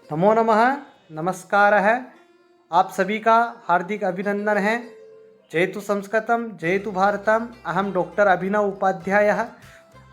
नमो नमः। नमस्कार है। आप सभी का हार्दिक अभिनंदन है। जयतु संस्कृतम जयतु भारतम। अहम डॉक्टर अभिनव उपाध्याय।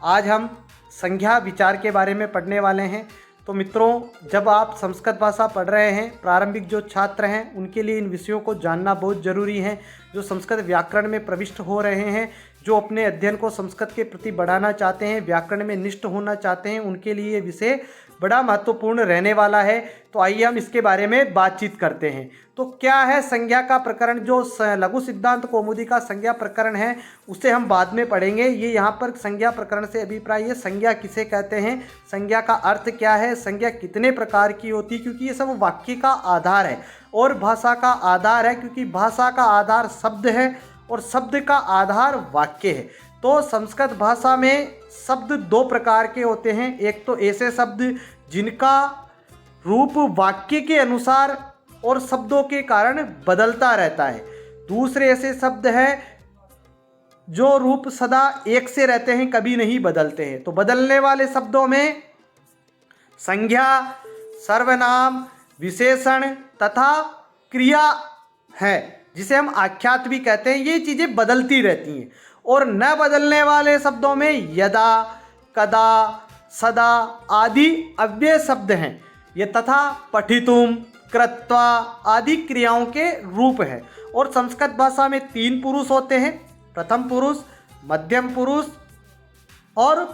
आज हम संज्ञा विचार के बारे में पढ़ने वाले हैं। तो मित्रों, जब आप संस्कृत भाषा पढ़ रहे हैं, प्रारंभिक जो छात्र हैं उनके लिए इन विषयों को जानना बहुत ज़रूरी है। जो संस्कृत व्याकरण में प्रविष्ट हो रहे हैं, जो अपने अध्ययन को संस्कृत के प्रति बढ़ाना चाहते हैं, व्याकरण में निष्ठ होना चाहते हैं, उनके लिए ये विषय बड़ा महत्वपूर्ण रहने वाला है। तो आइए हम इसके बारे में बातचीत करते हैं। तो क्या है संज्ञा का प्रकरण? जो लघु सिद्धांत कौमुदी का संज्ञा प्रकरण है उसे हम बाद में पढ़ेंगे। ये यहाँ पर संज्ञा प्रकरण से अभिप्राय है संज्ञा किसे कहते हैं, संज्ञा का अर्थ क्या है, संज्ञा कितने प्रकार की होती है, क्योंकि ये सब वाक्य का आधार है और भाषा का आधार है। क्योंकि भाषा का आधार शब्द है और शब्द का आधार वाक्य है। तो संस्कृत भाषा में शब्द दो प्रकार के होते हैं। एक तो ऐसे शब्द जिनका रूप वाक्य के अनुसार और शब्दों के कारण बदलता रहता है। दूसरे ऐसे शब्द हैं जो रूप सदा एक से रहते हैं, कभी नहीं बदलते हैं। तो बदलने वाले शब्दों में संज्ञा, सर्वनाम, विशेषण तथा क्रिया है, जिसे हम आख्यात भी कहते हैं। ये चीज़ें बदलती रहती हैं। और न बदलने वाले शब्दों में यदा, कदा, सदा आदि अव्यय शब्द हैं। ये तथा पठितुम, कृत्वा आदि क्रियाओं के रूप हैं। और संस्कृत भाषा में तीन पुरुष होते हैं, प्रथम पुरुष, मध्यम पुरुष और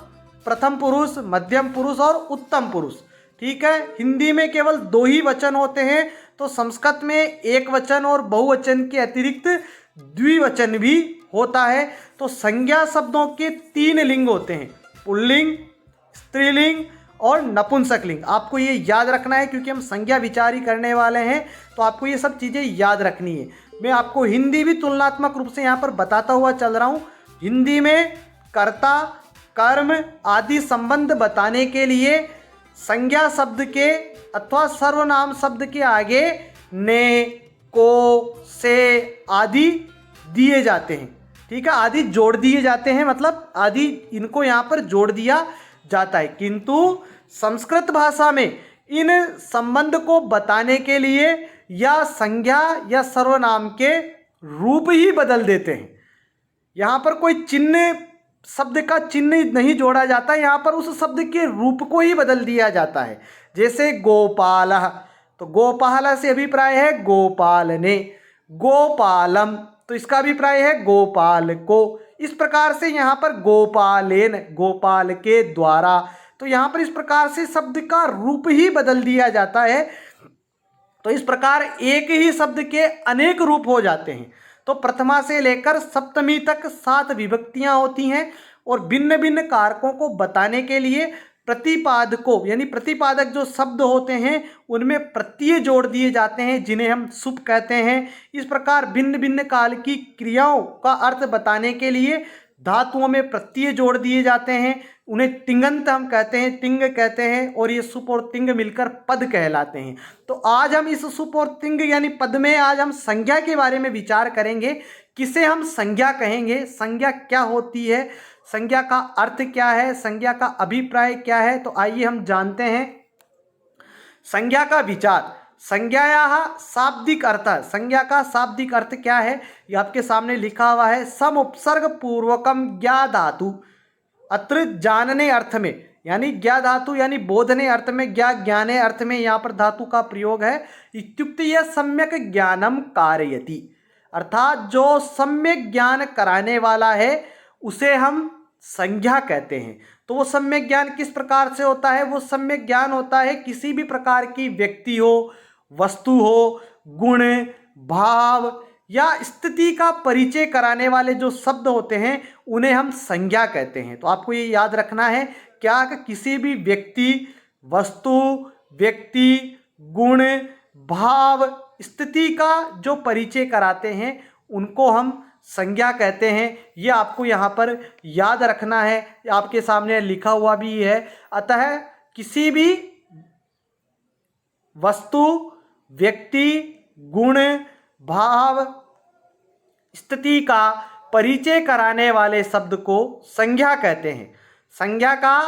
प्रथम पुरुष, मध्यम पुरुष और उत्तम पुरुष। ठीक है। हिंदी में केवल दो ही वचन होते हैं। तो संस्कृत में एक वचन और बहुवचन के अतिरिक्त द्विवचन भी होता है। तो संज्ञा शब्दों के तीन लिंग होते हैं, पुल्लिंग, स्त्रीलिंग और नपुंसकलिंग। आपको ये याद रखना है क्योंकि हम संज्ञा विचारी करने वाले हैं। तो आपको ये सब चीज़ें याद रखनी है। मैं आपको हिंदी भी तुलनात्मक रूप से यहाँ पर बताता हुआ चल रहा हूँ। हिंदी में कर्ता, कर्म आदि संबंध बताने के लिए संज्ञा शब्द के अथवा सर्वनाम शब्द के आगे ने, को, से आदि दिए जाते हैं। ठीक है, आदि जोड़ दिए जाते हैं, मतलब आदि इनको यहाँ पर जोड़ दिया जाता है। किंतु संस्कृत भाषा में इन संबंध को बताने के लिए या संज्ञा या सर्वनाम के रूप ही बदल देते हैं। यहाँ पर कोई चिन्ह, शब्द का चिन्ह नहीं जोड़ा जाता, यहाँ पर उस शब्द के रूप को ही बदल दिया जाता है। जैसे गोपाल, तो गोपाल से अभिप्राय है गोपाल ने, गोपालम तो इसका अभिप्राय है गोपाल को। इस प्रकार से यहाँ पर गोपालेन, गोपाल के द्वारा। तो यहाँ पर इस प्रकार से शब्द का रूप ही बदल दिया जाता है। तो इस प्रकार एक ही शब्द के अनेक रूप हो जाते हैं। तो प्रथमा से लेकर सप्तमी तक 7 विभक्तियां होती हैं और भिन्न भिन्न कारकों को बताने के लिए प्रतिपादकों यानी प्रतिपादक जो शब्द होते हैं उनमें प्रत्यय जोड़ दिए जाते हैं, जिन्हें हम सुप कहते हैं। इस प्रकार भिन्न भिन्न काल की क्रियाओं का अर्थ बताने के लिए धातुओं में प्रत्यय जोड़ दिए जाते हैं। उन्हें तिङन्त हम कहते हैं, तिंग कहते हैं। और ये सुप और तिंग मिलकर पद कहलाते हैं। तो आज हम इस सुप और तिंग यानी पद में आज हम संज्ञा के बारे में विचार करेंगे। किसे हम संज्ञा कहेंगे, संज्ञा क्या होती है, संज्ञा का अर्थ क्या है, संज्ञा का अभिप्राय क्या है। तो आइए हम जानते हैं संज्ञा का विचार। संज्ञायाः शाब्दिक अर्थ, संज्ञा का शाब्दिक अर्थ क्या है, ये आपके सामने लिखा हुआ है। सम उपसर्ग पूर्वकम ज्ञा धातु, अत्र जानने अर्थ में यानी ज्ञा धातु यानी बोधने अर्थ में, ज्ञा ज्ञाने अर्थ में यहाँ पर धातु का प्रयोग है। इत्युक्ते यह सम्यक ज्ञानम कारयति, अर्थात जो सम्यक ज्ञान कराने वाला है उसे हम संज्ञा कहते हैं। तो वो सम्यक ज्ञान किस प्रकार से होता है? वो सम्यक ज्ञान होता है किसी भी प्रकार की व्यक्ति हो, वस्तु हो, गुण, भाव या स्थिति का परिचय कराने वाले जो शब्द होते हैं उन्हें हम संज्ञा कहते हैं। तो आपको ये याद रखना है क्या कि किसी भी व्यक्ति, वस्तु, व्यक्ति, गुण, भाव, स्थिति का जो परिचय कराते हैं उनको हम संज्ञा कहते हैं। ये आपको यहाँ पर याद रखना है, आपके सामने लिखा हुआ भी है। अतः किसी भी वस्तु, व्यक्ति, गुण, भाव, स्थिति का परिचय कराने वाले शब्द को संज्ञा कहते हैं। संज्ञा का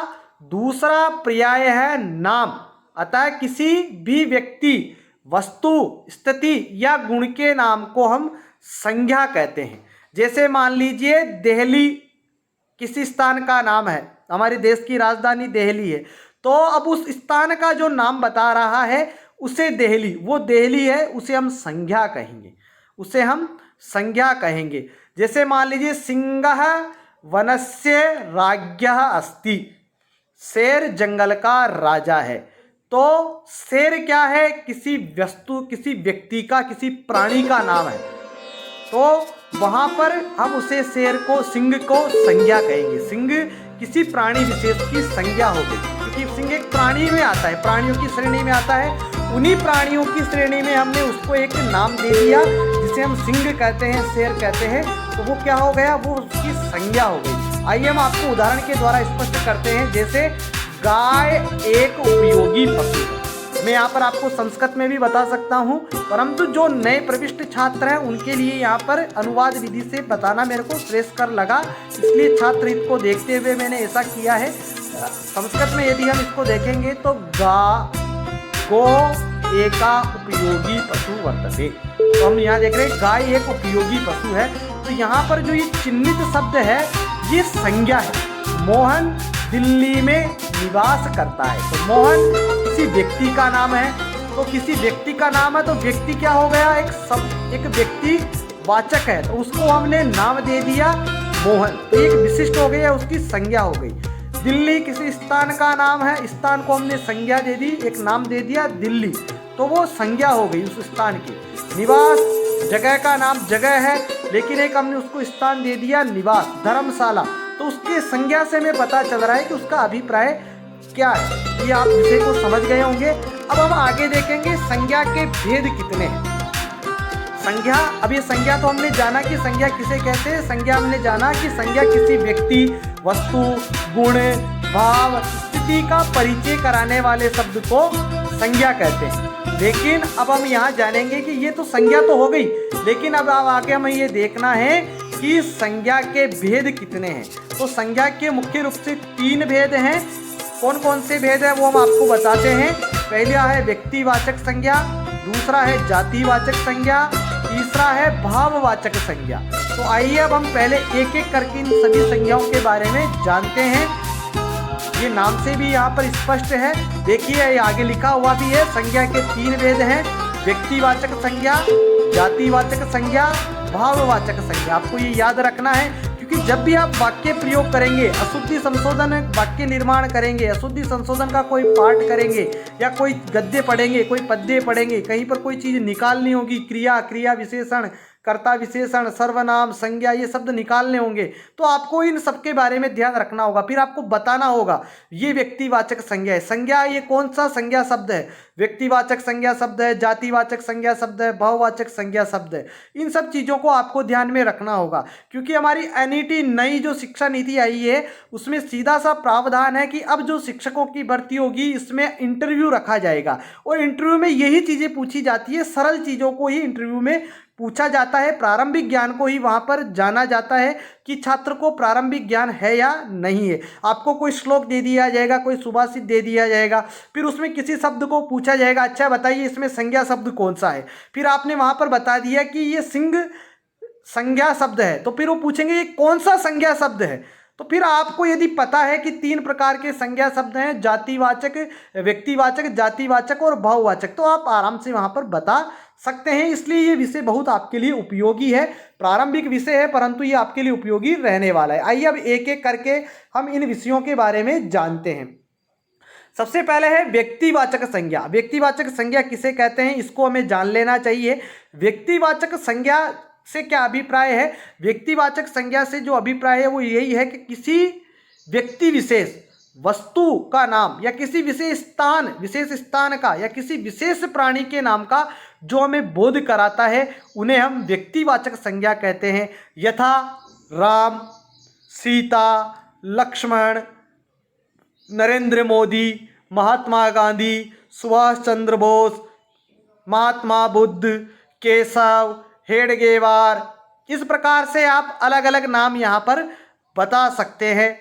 दूसरा पर्याय है नाम, अतः किसी भी व्यक्ति, वस्तु, स्थिति या गुण के नाम को हम संज्ञा कहते हैं। जैसे मान लीजिए दिल्ली किसी स्थान का नाम है, हमारे देश की राजधानी दिल्ली है, तो अब उस स्थान का जो नाम बता रहा है उसे दिल्ली, वो दिल्ली है, उसे हम संज्ञा कहेंगे, उसे हम संज्ञा कहेंगे। जैसे मान लीजिए सिंहः वनस्य राज्ञः अस्ति, शेर जंगल का राजा है। तो शेर क्या है? किसी वस्तु, किसी व्यक्ति का, किसी प्राणी का नाम है। तो वहाँ पर हम उसे शेर को, सिंह को संज्ञा कहेंगे। सिंह किसी प्राणी विशेष की संज्ञा हो गई, क्योंकि सिंह एक प्राणी में आता है, प्राणियों की श्रेणी में आता है। उन्हीं प्राणियों की श्रेणी में हमने उसको एक नाम दे दिया जिसे हम सिंह कहते हैं, शेर कहते हैं। तो वो क्या हो गया? वो उसकी संज्ञा हो गई। आइए हम आपको उदाहरण के द्वारा स्पष्ट करते हैं। जैसे गाय एक उपयोगी पशु है। मैं यहाँ पर आपको संस्कृत में भी बता सकता हूँ, परंतु जो नए प्रविष्ट छात्र हैं उनके लिए यहाँ पर अनुवाद विधि से बताना मेरे को श्रेयस्कर लगा, इसलिए छात्र हित को देखते हुए मैंने ऐसा किया है। संस्कृत में यदि हम इसको देखेंगे तो गो एका उपयोगी पशु वर्तते। तो हम यहाँ देख रहे हैं गाय एक उपयोगी पशु है। तो यहाँ पर जो ये चिन्हित शब्द है ये संज्ञा है। मोहन दिल्ली में निवास करता है। तो मोहन किसी व्यक्ति का नाम है। तो किसी व्यक्ति का नाम है तो व्यक्ति क्या हो गया? एक व्यक्ति वाचक है, तो उसको हमने नाम दे दिया मोहन, तो एक विशिष्ट हो गई, उसकी संज्ञा हो गई। दिल्ली किसी स्थान का नाम है, स्थान को हमने संज्ञा दे दी, एक नाम दे दिया दिल्ली, तो वो संज्ञा हो गई उस स्थान की। निवास जगह का नाम जगह है, लेकिन एक हमने उसको स्थान दे दिया निवास, धर्मशाला, तो उसकी संज्ञा से हमें पता चल रहा है कि उसका अभिप्राय क्या है। ये आप विषय को समझ गए होंगे। अब हम आगे देखेंगे संज्ञा के भेद कितने हैं। संज्ञा, अब ये संज्ञा तो हमने जाना कि संज्ञा किसे कहते हैं। संज्ञा हमने जाना कि संज्ञा किसी व्यक्ति, वस्तु, गुण, भाव, स्थिति का परिचय कराने वाले शब्द को संज्ञा कहते हैं। लेकिन अब हम यहाँ जानेंगे कि ये तो संज्ञा तो हो गई, लेकिन अब आगे हमें ये देखना है कि संज्ञा के भेद कितने हैं। तो संज्ञा के मुख्य रूप से 3 भेद हैं। कौन कौन से भेद हैं वो हम आपको बताते हैं। पहला है व्यक्तिवाचक संज्ञा, दूसरा है जातिवाचक संज्ञा, तीसरा है भाववाचक संज्ञा। तो आइए अब हम पहले एक एक करके इन सभी संज्ञाओं के बारे में जानते हैं। ये नाम से भी यहाँ पर स्पष्ट है, देखिए ये आगे लिखा हुआ भी है। संज्ञा के 3 भेद हैं, व्यक्तिवाचक संज्ञा, जातिवाचक संज्ञा, भाववाचक संज्ञा। आपको ये याद रखना है, क्योंकि जब भी आप वाक्य प्रयोग करेंगे, अशुद्धि संशोधन वाक्य निर्माण करेंगे, अशुद्धि संशोधन का कोई पाठ करेंगे या कोई गद्य पढ़ेंगे, कोई पद्य पढ़ेंगे, कहीं पर कोई चीज़ निकालनी होगी, क्रिया, क्रिया विशेषण, कर्ता विशेषण, सर्वनाम, संज्ञा, ये शब्द निकालने होंगे, तो आपको इन सब के बारे में ध्यान रखना होगा। फिर आपको बताना होगा ये व्यक्तिवाचक संज्ञा है। संज्ञा ये कौन सा संज्ञा शब्द है? व्यक्तिवाचक संज्ञा शब्द है, जातिवाचक संज्ञा शब्द है, भाववाचक संज्ञा शब्द है। इन सब चीज़ों को आपको ध्यान में रखना होगा, क्योंकि हमारी एनईटी नई जो शिक्षा नीति आई है उसमें सीधा सा प्रावधान है कि अब जो शिक्षकों की भर्ती होगी इसमें इंटरव्यू रखा जाएगा, और इंटरव्यू में यही चीज़ें पूछी जाती है, सरल चीज़ों को ही इंटरव्यू में पूछा जाता है, प्रारंभिक ज्ञान को ही वहाँ पर जाना जाता है कि छात्र को प्रारंभिक ज्ञान है या नहीं है। आपको कोई श्लोक दे दिया जाएगा, कोई सुभाषित दे दिया जाएगा, फिर उसमें किसी शब्द को पूछा जाएगा, अच्छा बताइए इसमें संज्ञा शब्द कौन सा है। फिर आपने वहाँ पर बता दिया कि ये सिंह संज्ञा शब्द है, तो फिर वो पूछेंगे ये कौन सा संज्ञा शब्द है। तो फिर आपको यदि पता है कि 3 प्रकार के संज्ञा शब्द हैं, जातिवाचक, व्यक्तिवाचक, जातिवाचक और भाववाचक, तो आप आराम से वहाँ पर बता सकते हैं। इसलिए ये विषय बहुत आपके लिए उपयोगी है। प्रारंभिक विषय है, परंतु ये आपके लिए उपयोगी रहने वाला है। आइए अब एक एक करके हम इन विषयों के बारे में जानते हैं। सबसे पहले है व्यक्तिवाचक संज्ञा। व्यक्तिवाचक संज्ञा किसे कहते हैं इसको हमें जान लेना चाहिए। व्यक्तिवाचक संज्ञा से क्या अभिप्राय है? व्यक्तिवाचक संज्ञा से जो अभिप्राय है वो यही है कि किसी व्यक्ति विशेष, वस्तु का नाम या किसी विशेष स्थान का या किसी विशेष प्राणी के नाम का जो हमें बोध कराता है उन्हें हम व्यक्तिवाचक संज्ञा कहते हैं। यथा राम, सीता, लक्ष्मण, नरेंद्र मोदी, महात्मा गांधी, सुभाष चंद्र बोस, महात्मा बुद्ध, केशव, हेडगेवार, इस प्रकार से आप अलग अलग नाम यहाँ पर बता सकते हैं।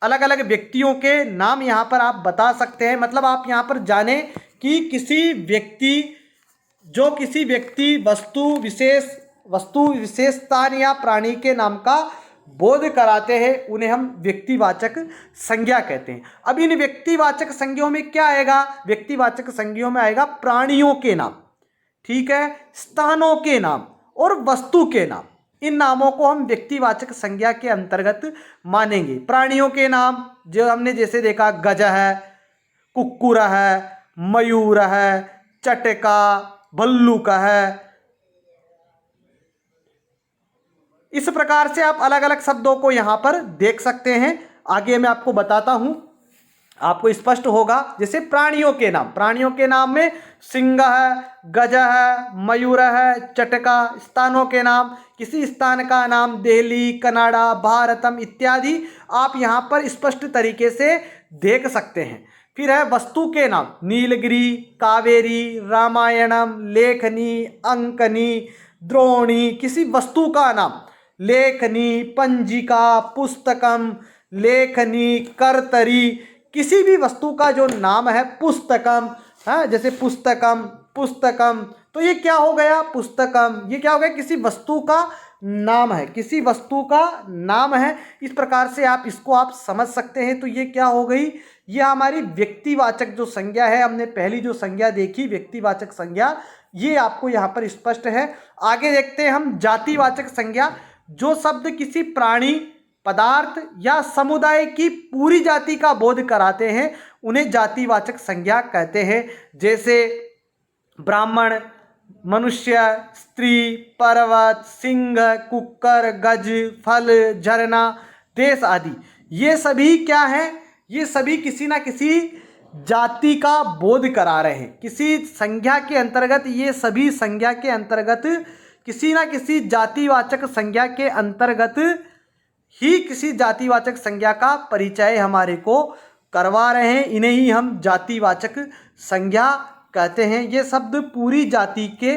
अलग अलग व्यक्तियों के नाम यहाँ पर आप बता सकते हैं। मतलब आप यहाँ पर जाने कि किसी व्यक्ति वस्तु विशेष स्थान या प्राणी के नाम का बोध कराते हैं, उन्हें हम व्यक्तिवाचक संज्ञा कहते हैं। अब इन व्यक्तिवाचक संज्ञाओं में क्या आएगा? व्यक्तिवाचक संज्ञाओं में आएगा प्राणियों के नाम, ठीक है, स्थानों के नाम और वस्तु के नाम। इन नामों को हम व्यक्तिवाचक संज्ञा के अंतर्गत मानेंगे। प्राणियों के नाम जो हमने जैसे देखा, गज है, कुक्कुर है, मयूर है, चटका, भल्लूक है। इस प्रकार से आप अलग अलग शब्दों को यहाँ पर देख सकते हैं। आगे मैं आपको बताता हूँ, आपको स्पष्ट होगा। जैसे प्राणियों के नाम में सिंह है, गज है, मयूर है, चटका। स्थानों के नाम, किसी स्थान का नाम दिल्ली, कनाडा, भारतम इत्यादि आप यहाँ पर स्पष्ट तरीके से देख सकते हैं। फिर है वस्तु के नाम, नीलगिरी, कावेरी, रामायणम, लेखनी, अंकनी, द्रोणी। किसी वस्तु का नाम, लेखनी, पंजिका, पुस्तकम, लेखनी, करतरी। किसी भी वस्तु का जो नाम है, पुस्तकम, हाँ, जैसे पुस्तकम, तो ये क्या हो गया? पुस्तकम, ये क्या हो गया? किसी वस्तु का नाम है, किसी वस्तु का नाम है। इस प्रकार से आप इसको आप समझ सकते हैं। तो ये क्या हो गई? ये हमारी व्यक्तिवाचक जो संज्ञा है, हमने पहली जो संज्ञा देखी व्यक्तिवाचक संज्ञा, ये आपको यहाँ पर स्पष्ट है। आगे देखते हैं हम जातिवाचक संज्ञा। जो शब्द किसी प्राणी, पदार्थ या समुदाय की पूरी जाति का बोध कराते हैं, उन्हें जातिवाचक संज्ञा कहते हैं। जैसे ब्राह्मण, मनुष्य, स्त्री, पर्वत, सिंह, कुक्कर, गज, फल, झरना, देश आदि। ये सभी क्या हैं? ये सभी किसी ना किसी जाति का बोध करा रहे हैं। किसी संज्ञा के अंतर्गत, ये सभी संज्ञा के अंतर्गत किसी ना किसी जातिवाचक संज्ञा के अंतर्गत ही किसी जातिवाचक संज्ञा का परिचय हमारे को करवा रहे हैं। इन्हें ही हम जातिवाचक संज्ञा कहते हैं। ये शब्द पूरी जाति के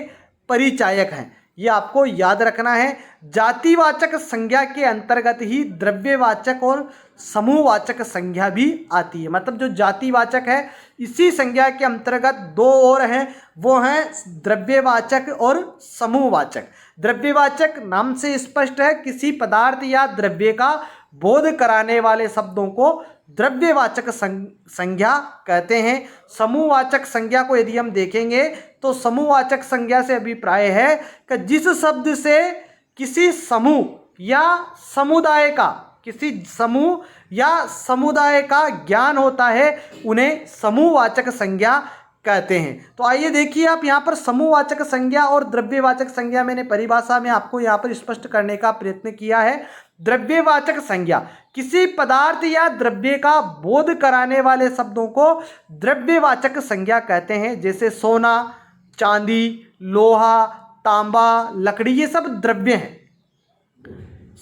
परिचायक हैं, ये आपको याद रखना है। जातिवाचक संज्ञा के अंतर्गत ही द्रव्यवाचक और समूहवाचक संज्ञा भी आती है। मतलब जो जातिवाचक है, इसी संज्ञा के अंतर्गत दो और हैं, वो हैं द्रव्यवाचक और समूहवाचक। द्रव्यवाचक नाम से स्पष्ट है, किसी पदार्थ या द्रव्य का बोध कराने वाले शब्दों को द्रव्यवाचक संज्ञा कहते हैं। समूहवाचक संज्ञा को यदि हम देखेंगे तो समूहवाचक संज्ञा से अभिप्राय है कि जिस शब्द से किसी समूह या समुदाय का, किसी समूह या समुदाय का ज्ञान होता है, उन्हें समूहवाचक संज्ञा कहते हैं। तो आइए देखिए, आप यहाँ पर समूहवाचक संज्ञा और द्रव्यवाचक संज्ञा मैंने परिभाषा में आपको यहाँ पर स्पष्ट करने का प्रयत्न किया है। द्रव्यवाचक संज्ञा, किसी पदार्थ या द्रव्य का बोध कराने वाले शब्दों को द्रव्यवाचक संज्ञा कहते हैं। जैसे सोना, चांदी, लोहा, तांबा, लकड़ी, ये सब द्रव्य हैं।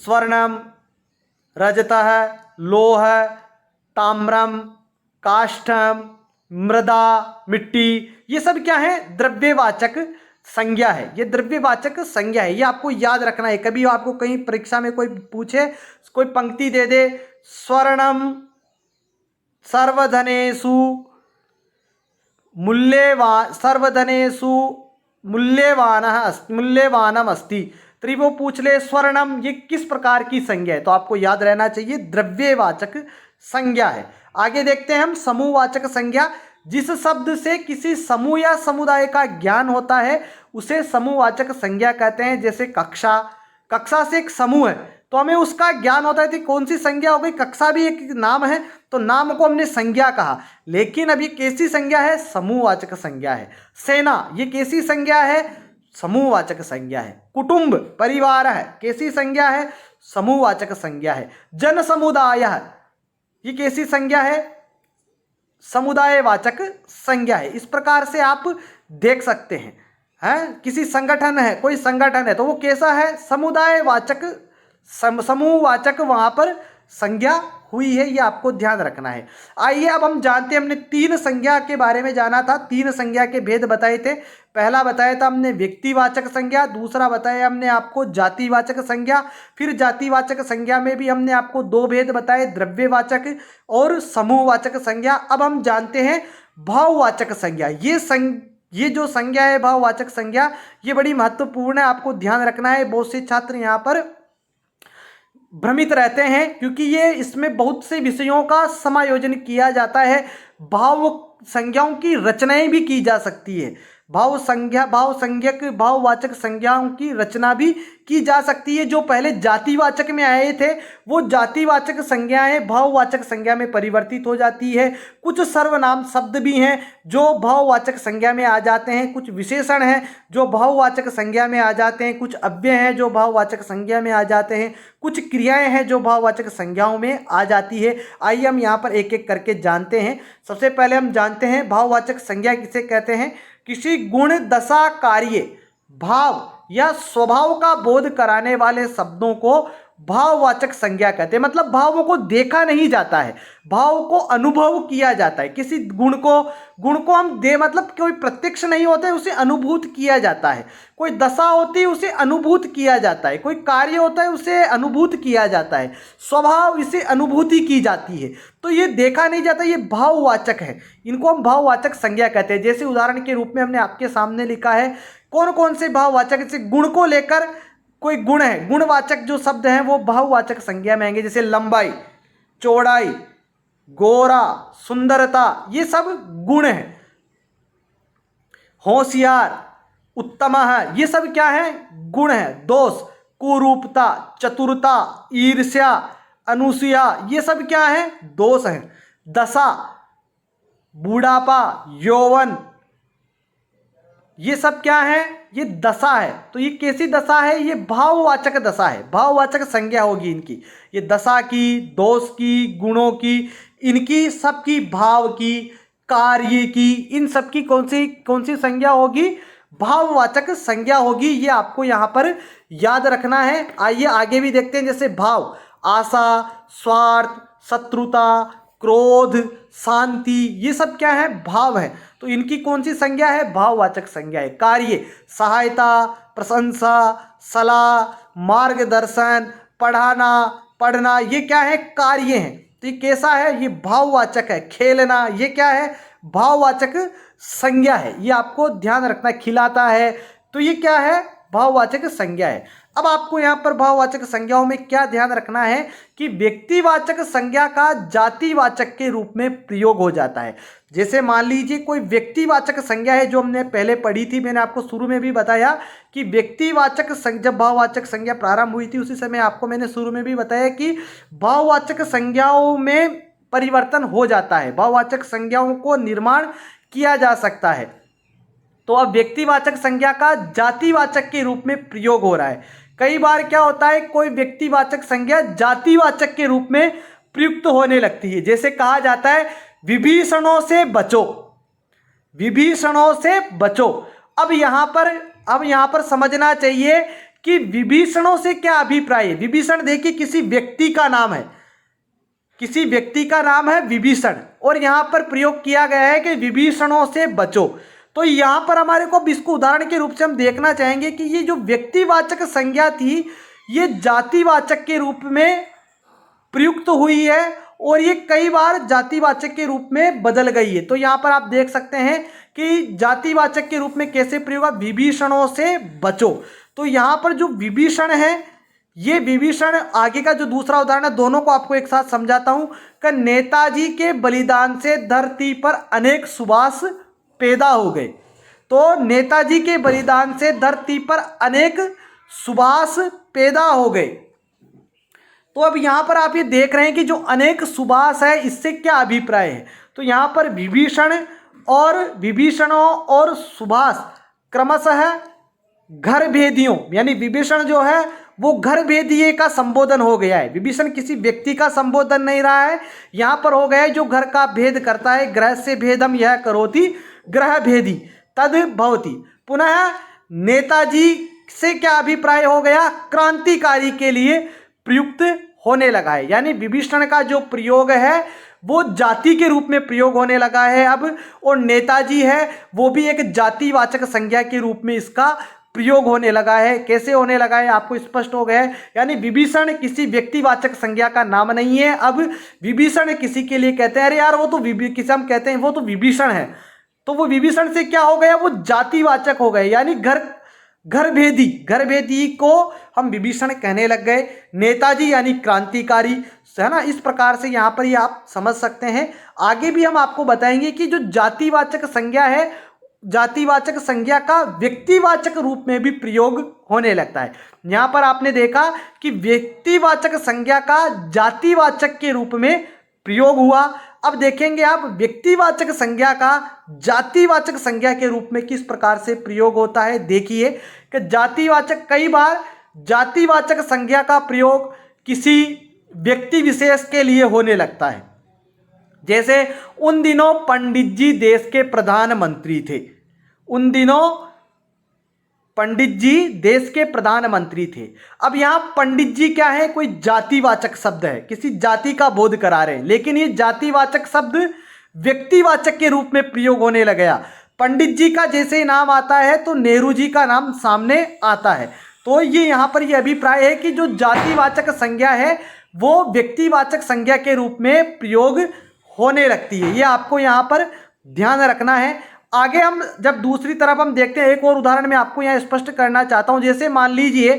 स्वर्णम, रजतः, लोह, ताम्रम, काष्ठम, मृदा, मिट्टी, ये सब क्या है? द्रव्यवाचक संज्ञा है। ये द्रव्यवाचक संज्ञा है, ये आपको याद रखना है। कभी आपको कहीं परीक्षा में कोई पूछे, कोई पंक्ति दे दे, स्वर्णम सर्वधनेषु मूल्यवानम अस्ति, तो वो पूछ ले स्वर्णम ये किस प्रकार की संज्ञा है, तो आपको याद रहना चाहिए द्रव्यवाचक संज्ञा है। आगे देखते हैं हम समूहवाचक संज्ञा। जिस शब्द से किसी समूह या समुदाय का ज्ञान होता है, उसे समूहवाचक संज्ञा कहते हैं। जैसे कक्षा, कक्षा से एक समूह है तो हमें उसका ज्ञान होता है। तो कौन सी संज्ञा हो गई? कक्षा भी एक नाम है, तो नाम को हमने संज्ञा कहा। लेकिन अब ये कैसी संज्ञा है? समूहवाचक संज्ञा है। सेना, ये कैसी संज्ञा है? समूहवाचक संज्ञा है। कुटुंब, परिवार है, कैसी संज्ञा है? समूहवाचक संज्ञा है। जन समुदाय, ये कैसी संज्ञा है? समुदायवाचक संज्ञा है। इस प्रकार से आप देख सकते हैं। किसी संगठन है, कोई संगठन है, तो वो कैसा है? समुदायवाचक, समूहवाचक वहाँ पर संज्ञा हुई है, ये आपको ध्यान रखना है। आइए अब हम जानते हैं, हमने 3 संज्ञा के बारे में जाना था, 3 संज्ञा के भेद बताए थे। पहला बताया था हमने व्यक्तिवाचक संज्ञा, दूसरा बताया हमने आपको जातिवाचक संज्ञा, फिर जातिवाचक संज्ञा में भी हमने आपको 2 भेद बताए, द्रव्यवाचक और समूहवाचक संज्ञा। अब हम जानते हैं भाववाचक संज्ञा। ये जो संज्ञा है भाववाचक संज्ञा, ये बड़ी महत्वपूर्ण है, आपको ध्यान रखना है। बहुत से छात्र यहाँ पर भ्रमित रहते हैं क्योंकि ये इसमें बहुत से विषयों का समायोजन किया जाता है। भाव संज्ञाओं की रचनाएं भी की जा सकती है, भाववाचक संज्ञाओं की रचना भी की जा सकती है। जो पहले जातिवाचक में आए थे वो जातिवाचक संज्ञाएं भाववाचक संज्ञा में परिवर्तित हो जाती है। कुछ सर्वनाम शब्द भी हैं जो भाववाचक संज्ञा में आ जाते हैं, कुछ विशेषण हैं जो भाववाचक संज्ञा में आ जाते हैं, कुछ अव्यय हैं जो भाववाचक संज्ञा में आ जाते हैं, कुछ क्रियाएं हैं जो भाववाचक संज्ञाओं में आ जाती है। आइए हम यहाँ पर एक एक करके जानते हैं। सबसे पहले हम जानते हैं भाववाचक संज्ञा किसे कहते हैं। किसी गुण, दशा, कार्य, भाव या स्वभाव का बोध कराने वाले शब्दों को भाववाचक संज्ञा कहते हैं। मतलब भावों को देखा नहीं जाता है, भाव को अनुभव किया जाता है। किसी गुण को हम मतलब कोई प्रत्यक्ष नहीं होता है, उसे अनुभूत किया जाता है। कोई दशा होती है उसे अनुभूत किया जाता है, कोई कार्य होता है उसे अनुभूत किया जाता है, स्वभाव इसे अनुभूति की जाती है। तो ये देखा नहीं जाता, ये भाववाचक है, इनको हम भाववाचक संज्ञा कहते हैं। जैसे उदाहरण के रूप में हमने आपके सामने लिखा है कौन कौन से भाववाचक, जैसे गुण को लेकर कोई गुण है, गुणवाचक जो शब्द हैं वो भाववाचक संज्ञा में आएंगे। जैसे लंबाई, चौड़ाई, गोरा, सुंदरता, ये सब गुण हैं। होशियार, उत्तम है, ये सब क्या है, गुण है। दोष, कुरूपता, चतुरता, ईर्ष्या, अनुसूया, ये सब क्या है, दोष हैं। दशा, बुढ़ापा, यौवन, ये सब क्या है, ये दशा है। तो ये कैसी दशा है, ये भाववाचक दशा है, भाववाचक संज्ञा होगी इनकी। ये दशा की, दोष की, गुणों की, इनकी सबकी, भाव की, कार्य की, इन सब की कौन सी संज्ञा होगी, भाववाचक संज्ञा होगी। ये आपको यहाँ पर याद रखना है। आइए आगे भी देखते हैं। जैसे भाव, आशा, स्वार्थ, शत्रुता, क्रोध, शांति, ये सब क्या है, भाव है। तो इनकी कौन सी संज्ञा है, भाववाचक संज्ञा है। कार्य, सहायता, प्रशंसा, सलाह, मार्गदर्शन, पढ़ना, ये क्या है, कार्य हैं। तो ये कैसा है, ये भाववाचक है। खेलना, ये क्या है, भाववाचक संज्ञा है। ये आपको ध्यान रखना। खिलाता है, तो ये क्या है, भाववाचक संज्ञा है। अब आपको यहाँ पर भाववाचक संज्ञाओं में क्या ध्यान रखना है कि व्यक्तिवाचक संज्ञा का जातिवाचक के रूप में प्रयोग हो जाता है। जैसे मान लीजिए कोई व्यक्तिवाचक संज्ञा है जो हमने पहले पढ़ी थी, मैंने आपको शुरू में भी बताया कि व्यक्तिवाचक जब भाववाचक संज्ञा प्रारंभ हुई थी उसी समय आपको मैंने शुरू में भी बताया कि भाववाचक संज्ञाओं में परिवर्तन हो जाता है, भाववाचक संज्ञाओं को निर्माण किया जा सकता है। तो अब व्यक्तिवाचक संज्ञा का जातिवाचक के रूप में प्रयोग हो रहा है। कई बार क्या होता है, कोई व्यक्तिवाचक संज्ञा जातिवाचक के रूप में प्रयुक्त होने लगती है। जैसे कहा जाता है विभीषणों से बचो, विभीषणों से बचो। अब यहाँ पर समझना चाहिए कि विभीषणों से क्या अभिप्राय है। विभीषण देखिए किसी व्यक्ति का नाम है, किसी व्यक्ति का नाम है विभीषण, और यहाँ पर प्रयोग किया गया है कि विभीषणों से बचो। तो यहाँ पर हमारे को इसको उदाहरण के रूप से हम देखना चाहेंगे कि ये जो व्यक्तिवाचक संज्ञा थी ये जातिवाचक के रूप में प्रयुक्त हुई है और ये कई बार जातिवाचक के रूप में बदल गई है। तो यहाँ पर आप देख सकते हैं कि जातिवाचक के रूप में कैसे प्रयोग हुआ, विभीषणों से बचो। तो यहाँ पर जो विभीषण है, ये विभीषण, आगे का जो दूसरा उदाहरण है, दोनों को आपको एक साथ समझाता हूँ कि नेताजी के बलिदान से धरती पर अनेक सुभाष पैदा हो गए। तो नेताजी के बलिदान से धरती पर अनेक सुभाष पैदा हो गए। तो अब यहाँ पर आप ये देख रहे हैं कि जो अनेक सुभाष है इससे क्या अभिप्राय है। तो यहाँ पर विभीषणों और सुभाष क्रमशः घर भेदियों, यानी विभीषण जो है वो घर भेदिये का संबोधन हो गया है। विभीषण किसी व्यक्ति का संबोधन नहीं रहा है, यहाँ पर हो गया है जो घर का भेद करता है। ग्रह से भेदम यह करोति ग्रह भेदी तद भवति। पुनः नेताजी से क्या अभिप्राय हो गया, क्रांतिकारी के लिए प्रयुक्त होने लगा है। यानी विभीषण का जो प्रयोग है वो जाति के रूप में प्रयोग होने लगा है अब, और नेताजी है वो भी एक जातिवाचक संज्ञा के रूप में इसका प्रयोग होने लगा है। कैसे होने लगा है आपको स्पष्ट हो गया है। यानी विभीषण किसी व्यक्तिवाचक संज्ञा का नाम नहीं है। अब विभीषण किसी के लिए कहते हैं अरे यार वो तो किसी हम कहते हैं वो तो विभीषण है, तो वो विभीषण से क्या हो गया, वो जातिवाचक हो गए। यानी घर भेदी को हम विभीषण कहने लग गए। नेताजी यानी क्रांतिकारी, है ना। इस प्रकार से यहाँ पर ये आप समझ सकते हैं। आगे भी हम आपको बताएंगे कि जो जातिवाचक संज्ञा है, जातिवाचक संज्ञा का व्यक्तिवाचक रूप में भी प्रयोग होने लगता है। यहाँ पर आपने देखा कि व्यक्तिवाचक संज्ञा का जातिवाचक के रूप में प्रयोग हुआ। अब देखेंगे आप व्यक्तिवाचक संज्ञा का जातिवाचक संज्ञा के रूप में किस प्रकार से प्रयोग होता है। देखिए कि जातिवाचक, कई बार जातिवाचक संज्ञा का प्रयोग किसी व्यक्ति विशेष के लिए होने लगता है। जैसे उन दिनों पंडित जी देश के प्रधानमंत्री थे। उन दिनों पंडित जी देश के प्रधानमंत्री थे। अब यहाँ पंडित जी क्या है, कोई जातिवाचक शब्द है, किसी जाति का बोध करा रहे हैं, लेकिन ये जातिवाचक शब्द व्यक्तिवाचक के रूप में प्रयोग होने लग गया। पंडित जी का जैसे ही नाम आता है तो नेहरू जी का नाम सामने आता है। तो ये यहाँ पर ये अभिप्राय है कि जो जातिवाचक संज्ञा है वो व्यक्तिवाचक संज्ञा के रूप में प्रयोग होने लगती है। ये आपको यहाँ पर ध्यान रखना है। आगे हम जब दूसरी तरफ हम देखते हैं, एक और उदाहरण मैं आपको यहाँ स्पष्ट करना चाहता हूँ। जैसे मान लीजिए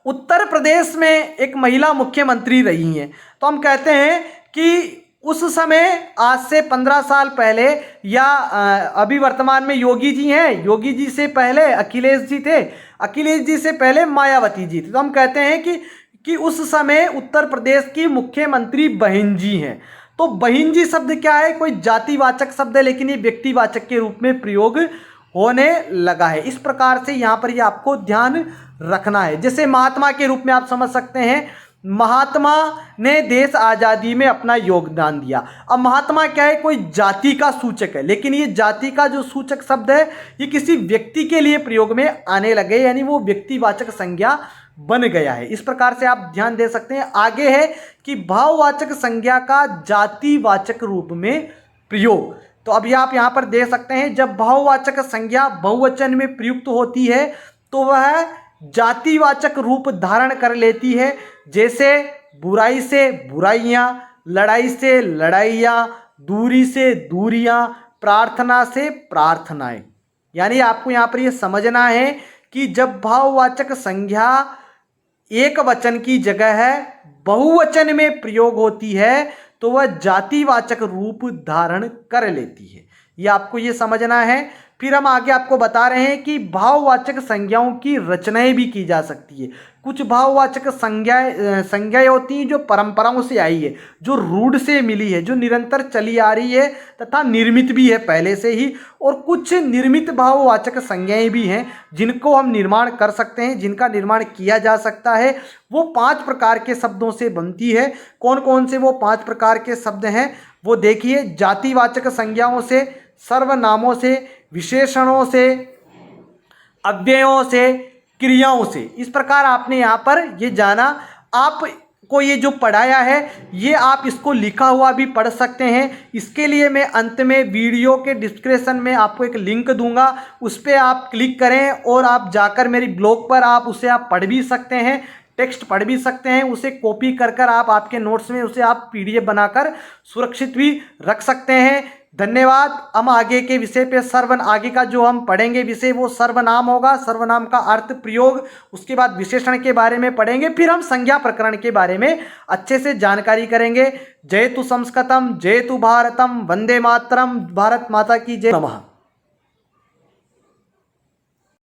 उत्तर प्रदेश में एक महिला मुख्यमंत्री रही हैं, तो हम कहते हैं कि उस समय आज से 15 साल पहले, या अभी वर्तमान में योगी जी हैं, योगी जी से पहले अखिलेश जी थे, अखिलेश जी से पहले मायावती जी थे, तो हम कहते हैं कि उस समय उत्तर प्रदेश की मुख्यमंत्री बहन जी हैं। तो बहन जी शब्द क्या है, कोई जातिवाचक शब्द है, लेकिन ये व्यक्तिवाचक के रूप में प्रयोग होने लगा है। इस प्रकार से यहाँ पर ये आपको ध्यान रखना है। जैसे महात्मा के रूप में आप समझ सकते हैं, महात्मा ने देश आज़ादी में अपना योगदान दिया। अब महात्मा क्या है, कोई जाति का सूचक है, लेकिन ये जाति का जो सूचक शब्द है ये किसी व्यक्ति के लिए प्रयोग में आने लगे, यानी वो व्यक्तिवाचक संज्ञा बन गया है। इस प्रकार से आप ध्यान दे सकते हैं। आगे है कि भाववाचक संज्ञा का जातिवाचक रूप में प्रयोग। तो अभी आप यहाँ पर देख सकते हैं, जब भाववाचक संज्ञा बहुवचन में प्रयुक्त होती है तो वह जातिवाचक रूप धारण कर लेती है। जैसे बुराई से बुराइयाँ, लड़ाई से लड़ाइयाँ, दूरी से दूरियाँ, प्रार्थना से प्रार्थनाएं। यानी आपको यहाँ पर ये समझना है कि जब भाववाचक संज्ञा एक वचन की जगह है बहुवचन में प्रयोग होती है तो वह जातिवाचक रूप धारण कर लेती है। ये आपको ये समझना है। फिर हम आगे आपको बता रहे हैं कि भाववाचक संज्ञाओं की रचनाएं भी की जा सकती है। कुछ भाववाचक संज्ञाएं होती हैं जो परंपराओं से आई है, जो रूढ़ से मिली है, जो निरंतर चली आ रही है तथा निर्मित भी है पहले से ही, और कुछ निर्मित भाववाचक संज्ञाएं भी हैं जिनको हम निर्माण कर सकते हैं, जिनका निर्माण किया जा सकता है। वो 5 प्रकार के शब्दों से बनती है। कौन कौन से वो 5 प्रकार के शब्द हैं वो देखिए। जातिवाचक संज्ञाओं से, सर्वनामों से, विशेषणों से, अव्ययों से, क्रियाओं से। इस प्रकार आपने यहाँ पर ये जाना। आपको ये जो पढ़ाया है ये आप इसको लिखा हुआ भी पढ़ सकते हैं। इसके लिए मैं अंत में वीडियो के डिस्क्रिप्शन में आपको एक लिंक दूंगा, उस पर आप क्लिक करें और आप जाकर मेरी ब्लॉग पर आप उसे आप पढ़ भी सकते हैं, टेक्स्ट पढ़ भी सकते हैं। उसे कॉपी कर कर आप आपके नोट्स में उसे आप PDF बनाकर सुरक्षित भी रख सकते हैं। धन्यवाद। हम आगे के विषय पे आगे का जो हम पढ़ेंगे विषय वो सर्वनाम होगा। सर्वनाम का अर्थ, प्रयोग, उसके बाद विशेषण के बारे में पढ़ेंगे। फिर हम संज्ञा प्रकरण के बारे में अच्छे से जानकारी करेंगे। जय तु संस्कृतम, जय तु भारतम, वंदे मातरम, भारत माता की जय। नमः।